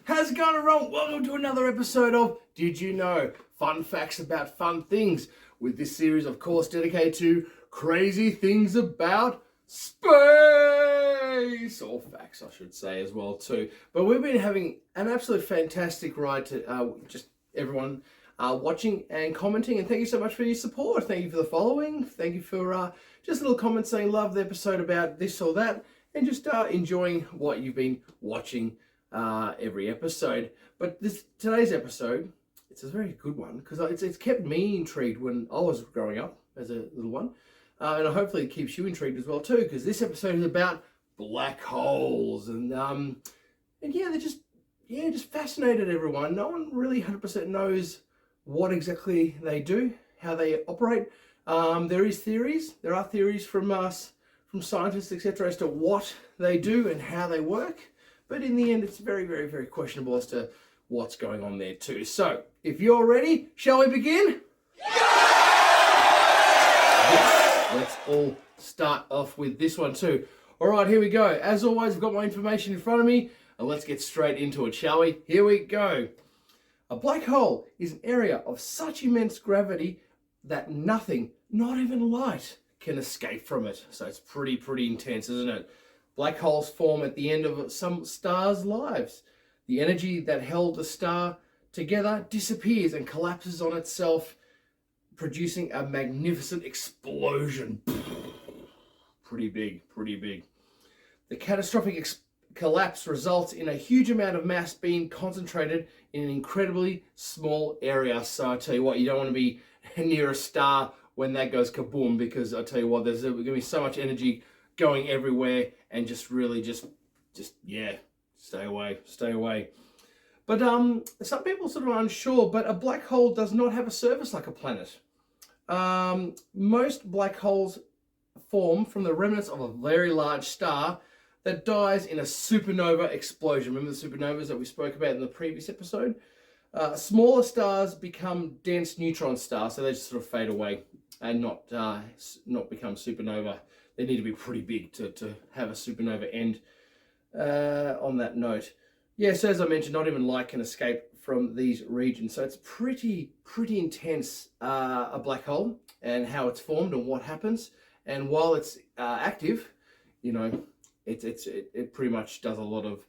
How's it going, everyone? Welcome to another episode of Did You Know? Fun facts about fun things. With this series, of course, dedicated to crazy things about space. Or facts, I should say, as well, too. But we've been having an absolute fantastic ride to just everyone watching and commenting. And thank you so much for your support. Thank you for the following. Thank you for just a little comment saying love the episode about this or that. And just enjoying what you've been watching every episode. But today's episode, it's a very good one because it's kept me intrigued when I was growing up as a little one, and hopefully it keeps you intrigued as well too, because this episode is about black holes, and yeah, they're just fascinated everyone. No one really 100% knows what exactly they do, how they operate. There are theories from scientists, etc., as to what they do and how they work. But in the end, it's very, very, very questionable as to what's going on there too. So, if you're ready, shall we begin? Yes, let's all start off with this one too. All right, here we go. As always, I've got my information in front of me, and let's get straight into it, shall we? Here we go. A black hole is an area of such immense gravity that nothing, not even light, can escape from it. So it's pretty intense, isn't it? Black holes form at the end of some stars' lives. The energy that held the star together disappears and collapses on itself, producing a magnificent explosion. Pretty big. The catastrophic collapse results in a huge amount of mass being concentrated in an incredibly small area. So I tell you what, you don't want to be near a star when that goes kaboom, because I tell you what, there's going to be so much energy going everywhere, and just stay away. But some people sort of are unsure, but a black hole does not have a surface like a planet. Most black holes form from the remnants of a very large star that dies in a supernova explosion. Remember the supernovas that we spoke about in the previous episode? Smaller stars become dense neutron stars, so they just sort of fade away and not become supernova. They need to be pretty big to have a supernova end. On that note, yes, as I mentioned, not even light can escape from these regions. So it's pretty intense, a black hole, and how it's formed and what happens. And while it's active, you know, it pretty much does a lot of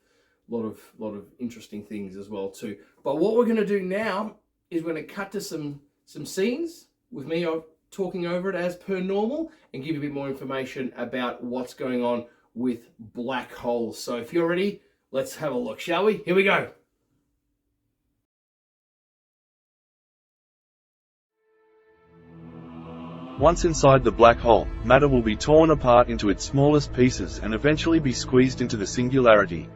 interesting things as well too. But what we're going to do now is we're going to cut to some scenes with me talking over it as per normal, and give you a bit more information about what's going on with black holes. So if you're ready, let's have a look, shall we? Here we go. Once inside the black hole, matter will be torn apart into its smallest pieces and eventually be squeezed into the singularity.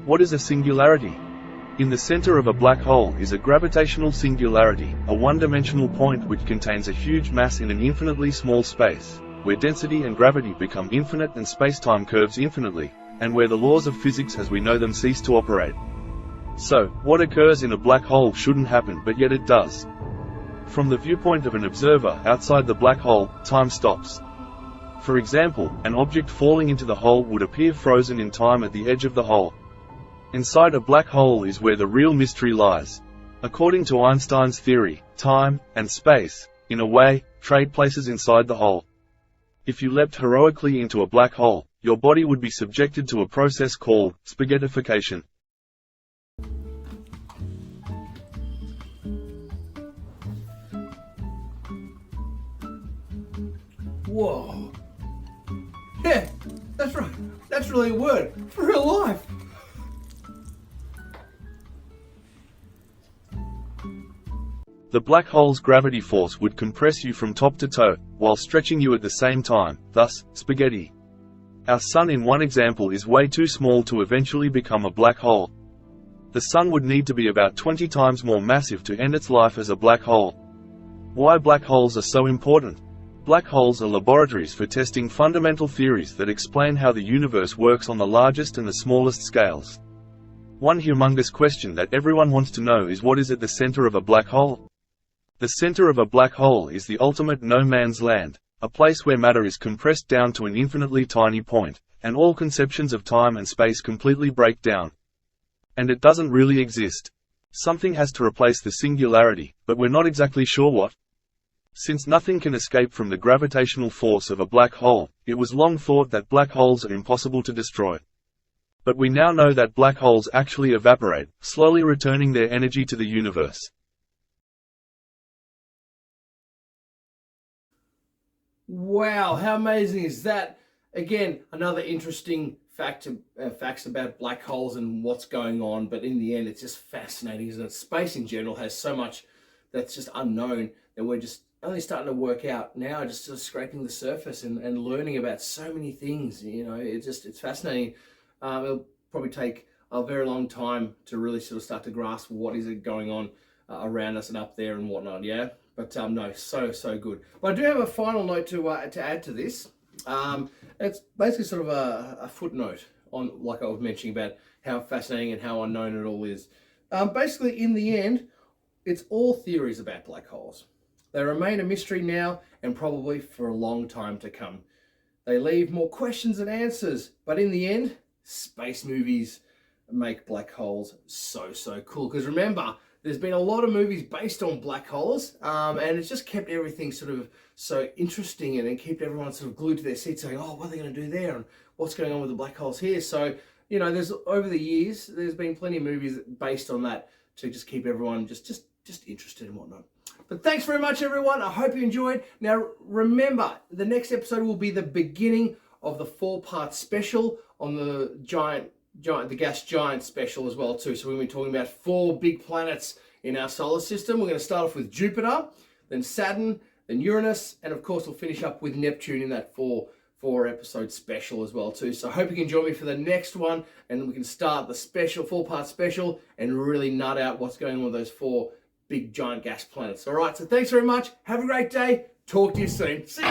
What is a singularity? In the center of a black hole is a gravitational singularity, a one-dimensional point which contains a huge mass in an infinitely small space, where density and gravity become infinite and space-time curves infinitely, and where the laws of physics as we know them cease to operate. So, what occurs in a black hole shouldn't happen, but yet it does. From the viewpoint of an observer outside the black hole, time stops. For example, an object falling into the hole would appear frozen in time at the edge of the hole. Inside a black hole is where the real mystery lies. According to Einstein's theory, time and space, in a way, trade places inside the hole. If you leapt heroically into a black hole, your body would be subjected to a process called spaghettification. Whoa. Yeah, that's right. That's really a word. For real life. The black hole's gravity force would compress you from top to toe, while stretching you at the same time, thus, spaghetti. Our Sun in one example is way too small to eventually become a black hole. The Sun would need to be about 20 times more massive to end its life as a black hole. Why black holes are so important? Black holes are laboratories for testing fundamental theories that explain how the universe works on the largest and the smallest scales. One humongous question that everyone wants to know is, what is at the center of a black hole? The center of a black hole is the ultimate no man's land, a place where matter is compressed down to an infinitely tiny point, and all conceptions of time and space completely break down. And it doesn't really exist. Something has to replace the singularity, but we're not exactly sure what. Since nothing can escape from the gravitational force of a black hole, it was long thought that black holes are impossible to destroy. But we now know that black holes actually evaporate, slowly returning their energy to the universe. Wow, how amazing is that? Again, another interesting facts about black holes and what's going on, but in the end, it's just fascinating, isn't it? Space in general has so much that's just unknown that we're just only starting to work out now, just sort of scraping the surface and learning about so many things. You know, it's fascinating. It'll probably take a very long time to really sort of start to grasp what is going on around us and up there and whatnot. Yeah. But no, so good. But I do have a final note to add to this. It's basically sort of a footnote on, like I was mentioning, about how fascinating and how unknown it all is. Basically, in the end, it's all theories about black holes. They remain a mystery now and probably for a long time to come. They leave more questions than answers, but in the end, space movies make black holes so cool. Because remember, there's been a lot of movies based on black holes, and it's just kept everything sort of so interesting, and it kept everyone sort of glued to their seats saying, oh, what are they going to do there? And what's going on with the black holes here? So, you know, there's over the years, there's been plenty of movies based on that to just keep everyone just interested and whatnot. But thanks very much, everyone. I hope you enjoyed. Now, remember, the next episode will be the beginning of the 4-part special on the the gas giant special as well too. So we're going to be talking about 4 big planets in our solar system. We're going to start off with Jupiter, then Saturn, then Uranus, and of course we'll finish up with Neptune in that 4-episode special as well too. So I hope you can join me for the next one, and we can start the special 4-part special and really nut out what's going on with those 4 big giant gas planets. All right, so thanks very much. Have a great day. Talk to you soon. See you.